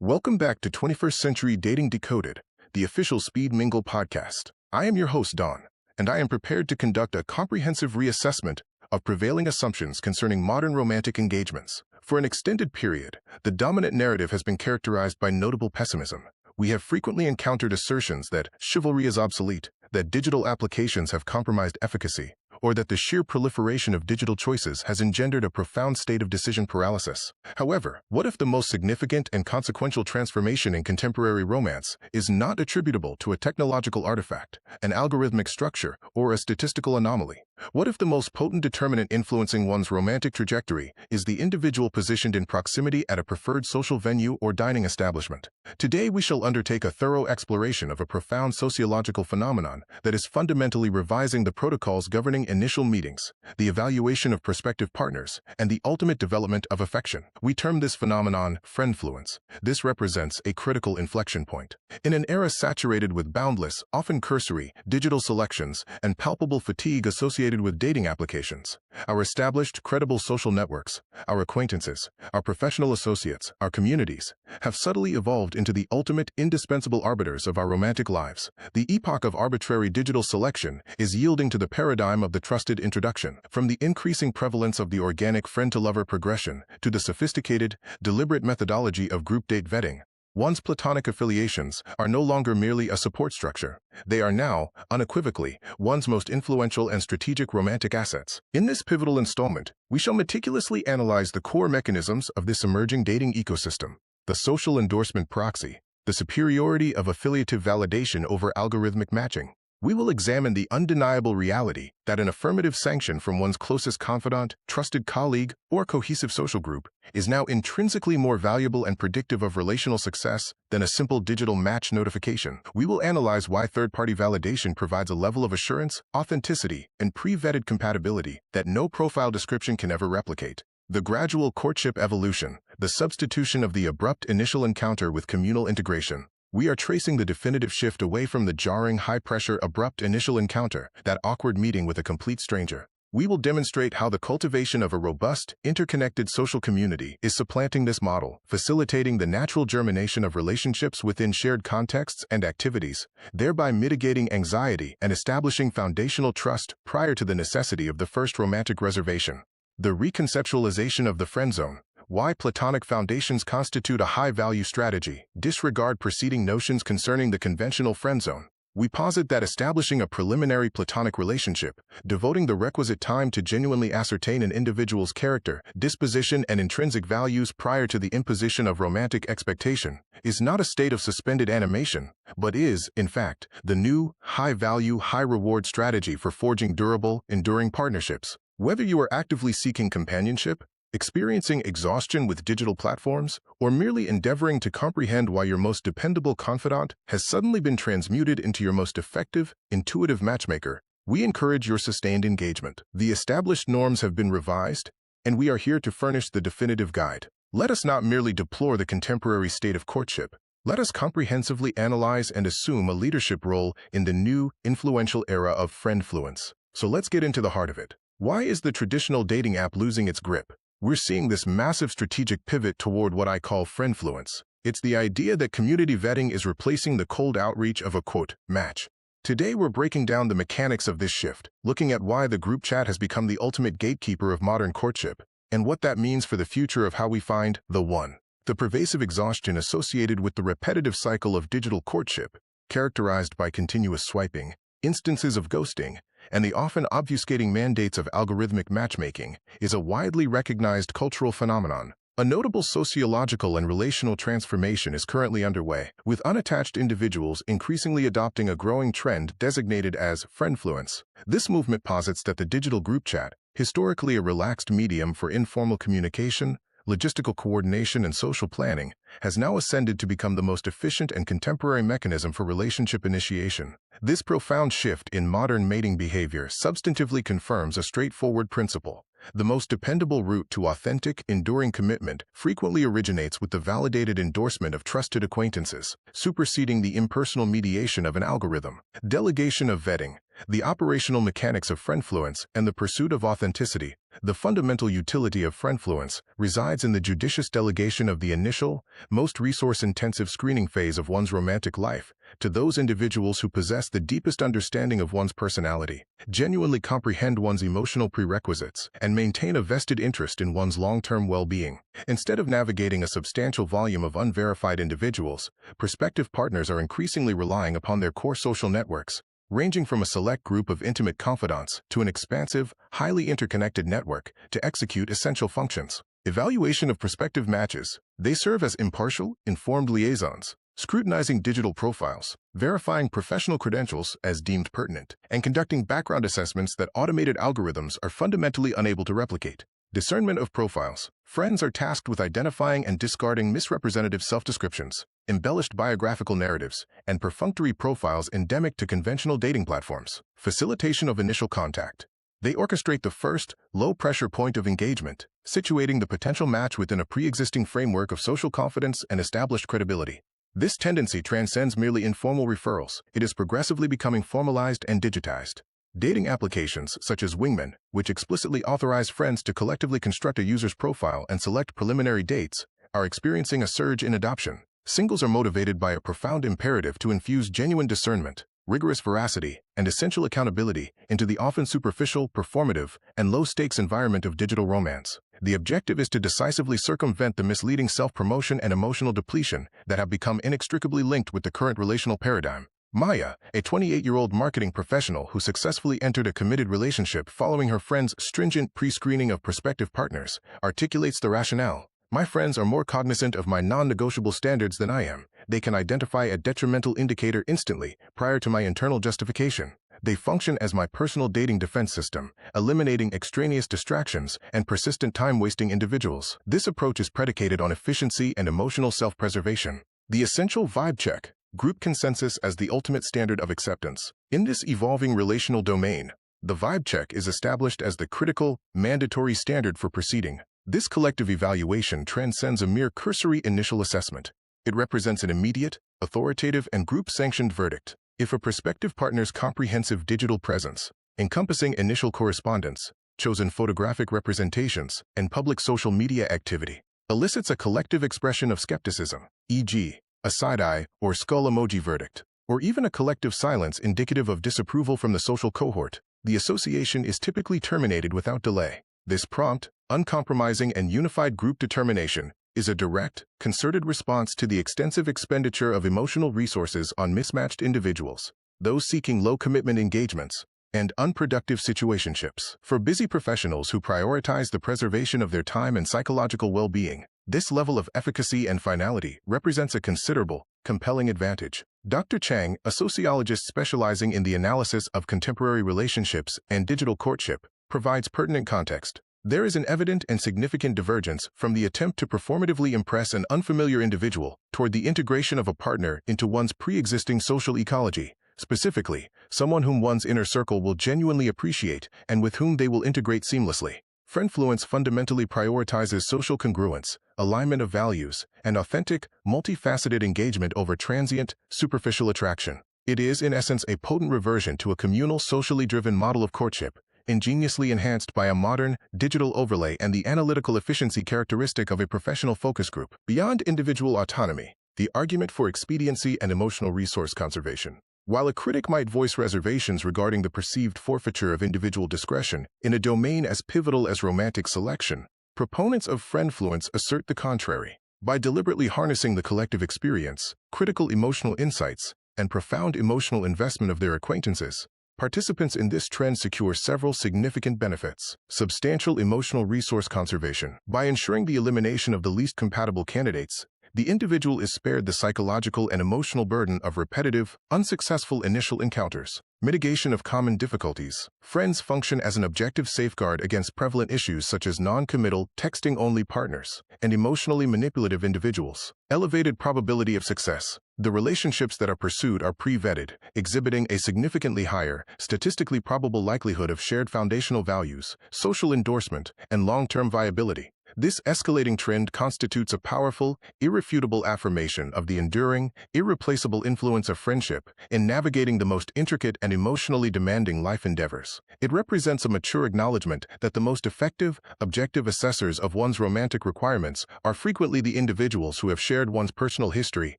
Welcome back to 21st Century Dating Decoded, the official Speed Mingle Podcast. I am your host, Don, and I am prepared to conduct a comprehensive reassessment of prevailing assumptions concerning modern romantic engagements. For an extended period, the dominant narrative has been characterized by notable pessimism. We have frequently encountered assertions that chivalry is obsolete, that digital applications have compromised efficacy, or that the sheer proliferation of digital choices has engendered a profound state of decision paralysis. However, what if the most significant and consequential transformation in contemporary romance is not attributable to a technological artifact, an algorithmic structure, or a statistical anomaly? What if the most potent determinant influencing one's romantic trajectory is the individual positioned in proximity at a preferred social venue or dining establishment? Today we shall undertake a thorough exploration of a profound sociological phenomenon that is fundamentally revising the protocols governing initial meetings, the evaluation of prospective partners, and the ultimate development of affection. We term this phenomenon friendfluence. This represents a critical inflection point. In an era saturated with boundless, often cursory, digital selections and palpable fatigue associated with dating applications, our established, credible social networks, our acquaintances, our professional associates, our communities, have subtly evolved into the ultimate, indispensable arbiters of our romantic lives. The epoch of arbitrary digital selection is yielding to the paradigm of the trusted introduction. From the increasing prevalence of the organic friend-to-lover progression to the sophisticated, deliberate methodology of group date vetting, one's platonic affiliations are no longer merely a support structure. They are now, unequivocally, one's most influential and strategic romantic assets. In this pivotal installment, we shall meticulously analyze the core mechanisms of this emerging dating ecosystem: the social endorsement proxy, the superiority of affiliative validation over algorithmic matching. We will examine the undeniable reality that an affirmative sanction from one's closest confidant, trusted colleague, or cohesive social group is now intrinsically more valuable and predictive of relational success than a simple digital match notification. We will analyze why third-party validation provides a level of assurance, authenticity, and pre-vetted compatibility that no profile description can ever replicate. The gradual courtship evolution, the substitution of the abrupt initial encounter with communal integration. We are tracing the definitive shift away from the jarring, high-pressure, abrupt initial encounter, that awkward meeting with a complete stranger. We will demonstrate how the cultivation of a robust, interconnected social community is supplanting this model, facilitating the natural germination of relationships within shared contexts and activities, thereby mitigating anxiety and establishing foundational trust prior to the necessity of the first romantic reservation. The reconceptualization of the friend zone. Why platonic foundations constitute a high-value strategy. Disregard preceding notions concerning the conventional friend zone. We posit that establishing a preliminary platonic relationship, devoting the requisite time to genuinely ascertain an individual's character, disposition, and intrinsic values prior to the imposition of romantic expectation, is not a state of suspended animation, but is, in fact, the new, high-value, high-reward strategy for forging durable, enduring partnerships. Whether you are actively seeking companionship, experiencing exhaustion with digital platforms, or merely endeavoring to comprehend why your most dependable confidant has suddenly been transmuted into your most effective, intuitive matchmaker, we encourage your sustained engagement. The established norms have been revised, and we are here to furnish the definitive guide. Let us not merely deplore the contemporary state of courtship. Let us comprehensively analyze and assume a leadership role in the new, influential era of friendfluence. So let's get into the heart of it. Why is the traditional dating app losing its grip? We're seeing this massive strategic pivot toward what I call friendfluence. It's the idea that community vetting is replacing the cold outreach of a, quote, match. Today we're breaking down the mechanics of this shift, looking at why the group chat has become the ultimate gatekeeper of modern courtship, and what that means for the future of how we find the one. The pervasive exhaustion associated with the repetitive cycle of digital courtship, characterized by continuous swiping, instances of ghosting, and the often obfuscating mandates of algorithmic matchmaking, is a widely recognized cultural phenomenon. A notable sociological and relational transformation is currently underway, with unattached individuals increasingly adopting a growing trend designated as friendfluence. This movement posits that the digital group chat, historically a relaxed medium for informal communication, logistical coordination, and social planning, has now ascended to become the most efficient and contemporary mechanism for relationship initiation. This profound shift in modern mating behavior substantively confirms a straightforward principle. The most dependable route to authentic, enduring commitment frequently originates with the validated endorsement of trusted acquaintances, superseding the impersonal mediation of an algorithm. Delegation of vetting. The operational mechanics of friendfluence and the pursuit of authenticity The fundamental utility of Friendfluence resides in the judicious delegation of the initial, most resource-intensive screening phase of one's romantic life to those individuals who possess the deepest understanding of one's personality, genuinely comprehend one's emotional prerequisites, and maintain a vested interest in one's long-term well-being. Instead of navigating a substantial volume of unverified individuals, prospective partners are increasingly relying upon their core social networks, ranging from a select group of intimate confidants to an expansive, highly interconnected network to execute essential functions. Evaluation of prospective matches. They serve as impartial, informed liaisons, scrutinizing digital profiles, verifying professional credentials as deemed pertinent, and conducting background assessments that automated algorithms are fundamentally unable to replicate. Discernment of profiles. Friends are tasked with identifying and discarding misrepresentative self-descriptions, embellished biographical narratives, and perfunctory profiles endemic to conventional dating platforms. Facilitation of initial contact. They orchestrate the first, low-pressure point of engagement, situating the potential match within a pre-existing framework of social confidence and established credibility. This tendency transcends merely informal referrals. It is progressively becoming formalized and digitized. Dating applications such as Wingman, which explicitly authorize friends to collectively construct a user's profile and select preliminary dates, are experiencing a surge in adoption. Singles are motivated by a profound imperative to infuse genuine discernment, rigorous veracity, and essential accountability into the often superficial, performative, and low-stakes environment of digital romance. The objective is to decisively circumvent the misleading self-promotion and emotional depletion that have become inextricably linked with the current relational paradigm. Maya, a 28-year-old marketing professional who successfully entered a committed relationship following her friend's stringent pre-screening of prospective partners, articulates the rationale. My friends are more cognizant of my non-negotiable standards than I am. They can identify a detrimental indicator instantly, prior to my internal justification. They function as my personal dating defense system, eliminating extraneous distractions and persistent time-wasting individuals. This approach is predicated on efficiency and emotional self-preservation. The essential vibe check. Group consensus as the ultimate standard of acceptance. In this evolving relational domain, the vibe check is established as the critical, mandatory standard for proceeding. This collective evaluation transcends a mere cursory initial assessment. It represents an immediate, authoritative, and group-sanctioned verdict. If a prospective partner's comprehensive digital presence, encompassing initial correspondence, chosen photographic representations, and public social media activity, elicits a collective expression of skepticism, e.g., a side-eye or skull emoji verdict, or even a collective silence indicative of disapproval from the social cohort, the association is typically terminated without delay. This prompt, uncompromising, and unified group determination is a direct, concerted response to the extensive expenditure of emotional resources on mismatched individuals, those seeking low-commitment engagements, and unproductive situationships. For busy professionals who prioritize the preservation of their time and psychological well-being, this level of efficacy and finality represents a considerable, compelling advantage. Dr. Chang, a sociologist specializing in the analysis of contemporary relationships and digital courtship, provides pertinent context. There is an evident and significant divergence from the attempt to performatively impress an unfamiliar individual toward the integration of a partner into one's pre-existing social ecology, specifically, someone whom one's inner circle will genuinely appreciate and with whom they will integrate seamlessly. Friendfluence fundamentally prioritizes social congruence, alignment of values, and authentic, multifaceted engagement over transient, superficial attraction. It is, in essence, a potent reversion to a communal, socially driven model of courtship, ingeniously enhanced by a modern, digital overlay and the analytical efficiency characteristic of a professional focus group. Beyond individual autonomy, the argument for expediency and emotional resource conservation. While a critic might voice reservations regarding the perceived forfeiture of individual discretion in a domain as pivotal as romantic selection, proponents of Friendfluence assert the contrary. By deliberately harnessing the collective experience, critical emotional insights, and profound emotional investment of their acquaintances, participants in this trend secure several significant benefits. Substantial emotional resource conservation. By ensuring the elimination of the least compatible candidates, the individual is spared the psychological and emotional burden of repetitive, unsuccessful initial encounters. Mitigation of common difficulties. Friends function as an objective safeguard against prevalent issues such as non-committal, texting-only partners, and emotionally manipulative individuals. Elevated probability of success. The relationships that are pursued are pre-vetted, exhibiting a significantly higher, statistically probable likelihood of shared foundational values, social endorsement, and long-term viability. This escalating trend constitutes a powerful, irrefutable affirmation of the enduring, irreplaceable influence of friendship in navigating the most intricate and emotionally demanding life endeavors. It represents a mature acknowledgement that the most effective, objective assessors of one's romantic requirements are frequently the individuals who have shared one's personal history,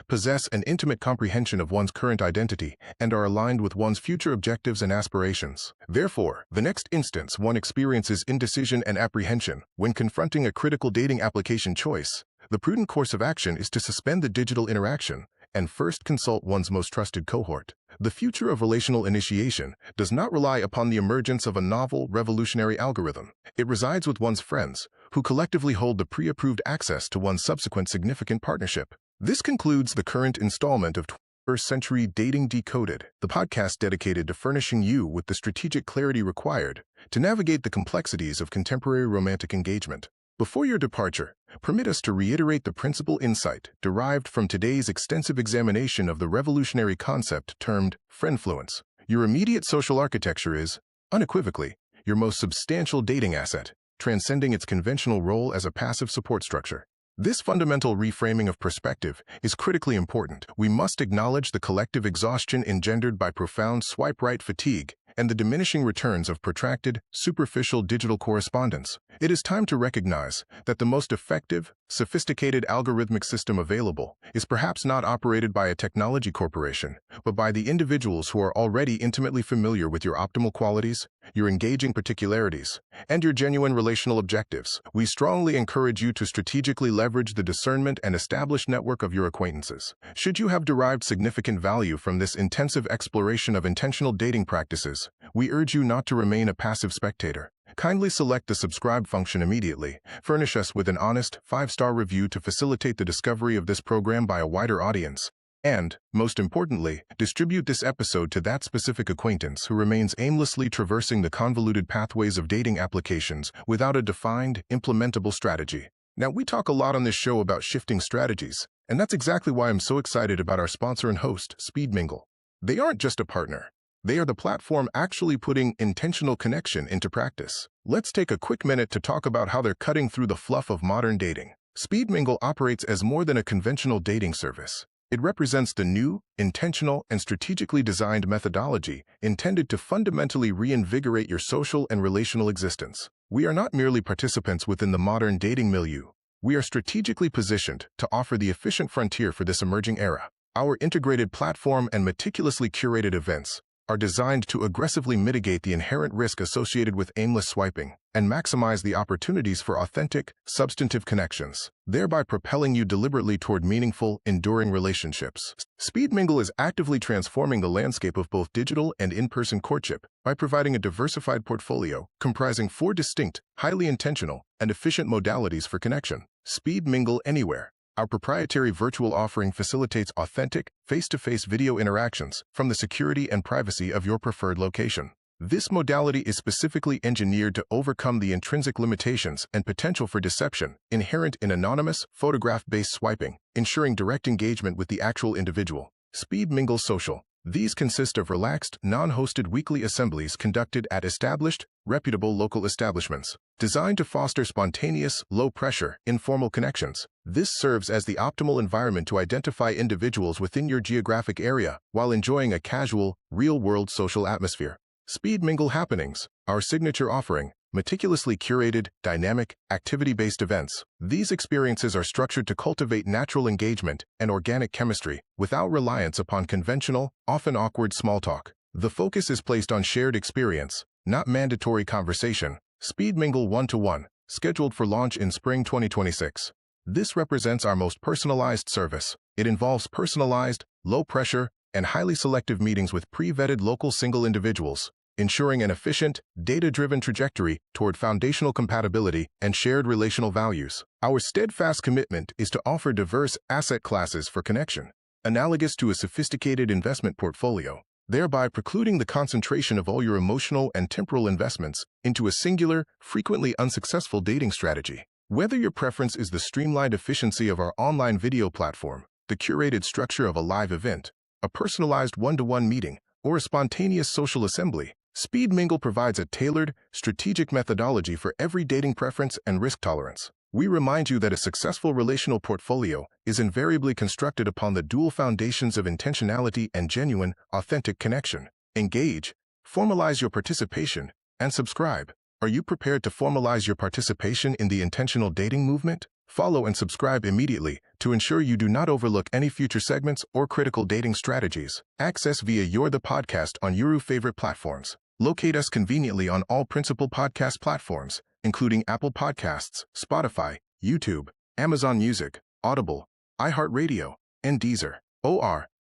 possess an intimate comprehension of one's current identity, and are aligned with one's future objectives and aspirations. Therefore, the next instance one experiences indecision and apprehension when confronting a critical dating application choice, the prudent course of action is to suspend the digital interaction and first consult one's most trusted cohort. The future of relational initiation does not rely upon the emergence of a novel, revolutionary algorithm. It resides with one's friends, who collectively hold the pre-approved access to one's subsequent significant partnership. This concludes the current installment of 21st Century Dating Decoded, the podcast dedicated to furnishing you with the strategic clarity required to navigate the complexities of contemporary romantic engagement. Before your departure, permit us to reiterate the principal insight derived from today's extensive examination of the revolutionary concept termed Friendfluence. Your immediate social architecture is, unequivocally, your most substantial dating asset, transcending its conventional role as a passive support structure. This fundamental reframing of perspective is critically important. We must acknowledge the collective exhaustion engendered by profound swipe-right fatigue and the diminishing returns of protracted, superficial digital correspondence. It is time to recognize that the most effective, sophisticated algorithmic system available is perhaps not operated by a technology corporation, but by the individuals who are already intimately familiar with your optimal qualities, your engaging particularities, and your genuine relational objectives. We strongly encourage you to strategically leverage the discernment and established network of your acquaintances. Should you have derived significant value from this intensive exploration of intentional dating practices, we urge you not to remain a passive spectator. Kindly select the subscribe function immediately. Furnish us with an honest, 5-star review to facilitate the discovery of this program by a wider audience. And, most importantly, distribute this episode to that specific acquaintance who remains aimlessly traversing the convoluted pathways of dating applications without a defined, implementable strategy. Now, we talk a lot on this show about shifting strategies, and that's exactly why I'm so excited about our sponsor and host, Speed Mingle. They aren't just a partner. They are the platform actually putting intentional connection into practice. Let's take a quick minute to talk about how they're cutting through the fluff of modern dating. Speed Mingle operates as more than a conventional dating service. It represents the new, intentional, and strategically designed methodology intended to fundamentally reinvigorate your social and relational existence. We are not merely participants within the modern dating milieu. We are strategically positioned to offer the efficient frontier for this emerging era. Our integrated platform and meticulously curated events are designed to aggressively mitigate the inherent risk associated with aimless swiping and maximize the opportunities for authentic, substantive connections, thereby propelling you deliberately toward meaningful, enduring relationships. Speed Mingle is actively transforming the landscape of both digital and in-person courtship by providing a diversified portfolio comprising 4 distinct, highly intentional, and efficient modalities for connection. Speed Mingle Anywhere. Our proprietary virtual offering facilitates authentic, face-to-face video interactions from the security and privacy of your preferred location. This modality is specifically engineered to overcome the intrinsic limitations and potential for deception inherent in anonymous, photograph-based swiping, ensuring direct engagement with the actual individual. Speed Mingle Social. These consist of relaxed, non-hosted weekly assemblies conducted at established, reputable local establishments, designed to foster spontaneous, low-pressure, informal connections. This serves as the optimal environment to identify individuals within your geographic area while enjoying a casual, real-world social atmosphere. Speed Mingle Happenings, our signature offering, meticulously curated, dynamic, activity-based events. These experiences are structured to cultivate natural engagement and organic chemistry without reliance upon conventional, often awkward small talk. The focus is placed on shared experience, not mandatory conversation. Speed Mingle 1-to-1, scheduled for launch in spring 2026. This represents our most personalized service. It involves personalized, low-pressure, and highly selective meetings with pre-vetted local single individuals, ensuring an efficient, data-driven trajectory toward foundational compatibility and shared relational values. Our steadfast commitment is to offer diverse asset classes for connection, analogous to a sophisticated investment portfolio, thereby precluding the concentration of all your emotional and temporal investments into a singular, frequently unsuccessful dating strategy. Whether your preference is the streamlined efficiency of our online video platform, the curated structure of a live event, a personalized one-to-one meeting, or a spontaneous social assembly, Speed Mingle provides a tailored, strategic methodology for every dating preference and risk tolerance. We remind you that a successful relational portfolio is invariably constructed upon the dual foundations of intentionality and genuine, authentic connection. Engage, formalize your participation, and subscribe. Are you prepared to formalize your participation in the intentional dating movement? Follow and subscribe immediately to ensure you do not overlook any future segments or critical dating strategies. Access via You're the Podcast on your favorite platforms. Locate us conveniently on all principal podcast platforms, including Apple Podcasts, Spotify, YouTube, Amazon Music, Audible, iHeart Radio, and Deezer.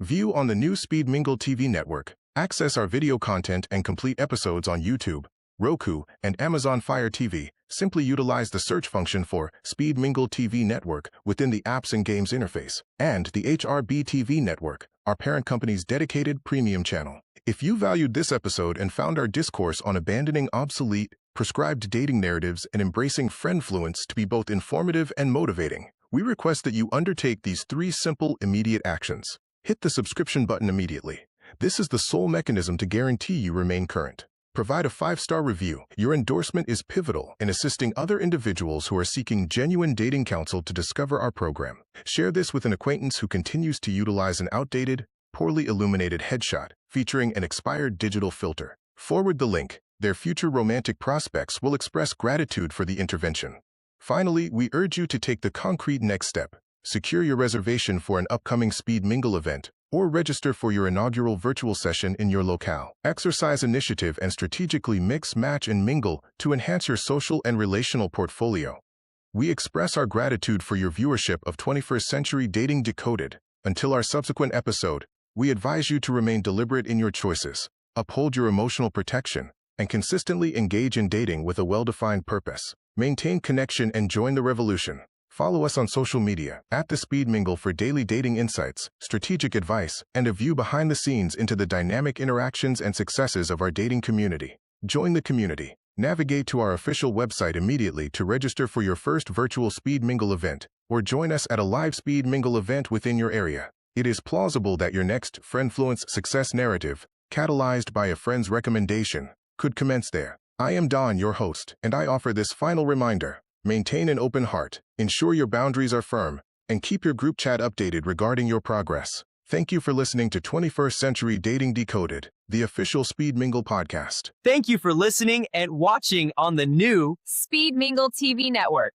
View on the new Speed Mingle TV network. Access our video content and complete episodes on YouTube, Roku, and Amazon Fire TV. Simply utilize the search function for Speed Mingle TV Network within the Apps and Games interface, and the HRB TV Network, our parent company's dedicated premium channel. If you valued this episode and found our discourse on abandoning obsolete, prescribed dating narratives and embracing Friendfluence to be both informative and motivating, we request that you undertake these 3 simple, immediate actions. Hit the subscription button immediately. This is the sole mechanism to guarantee you remain current. Provide a 5-star review. Your endorsement is pivotal in assisting other individuals who are seeking genuine dating counsel to discover our program. Share this with an acquaintance who continues to utilize an outdated, poorly illuminated headshot featuring an expired digital filter. Forward the link. Their future romantic prospects will express gratitude for the intervention. Finally, we urge you to take the concrete next step. Secure your reservation for an upcoming Speed Mingle event, or register for your inaugural virtual session in your locale. Exercise initiative and strategically mix, match, and mingle to enhance your social and relational portfolio. We express our gratitude for your viewership of 21st Century Dating Decoded. Until our subsequent episode, we advise you to remain deliberate in your choices, uphold your emotional protection, and consistently engage in dating with a well-defined purpose. Maintain connection and join the revolution. Follow us on social media at The Speed Mingle for daily dating insights, strategic advice, and a view behind the scenes into the dynamic interactions and successes of our dating community. Join the community. Navigate to our official website immediately to register for your first virtual Speed Mingle event, or join us at a live Speed Mingle event within your area. It is plausible that your next Friendfluence success narrative, catalyzed by a friend's recommendation, could commence there. I am Don, your host, and I offer this final reminder. Maintain an open heart, ensure your boundaries are firm, and keep your group chat updated regarding your progress. Thank you for listening to 21st Century Dating Decoded, the official Speed Mingle podcast. Thank you for listening and watching on the new Speed Mingle TV Network.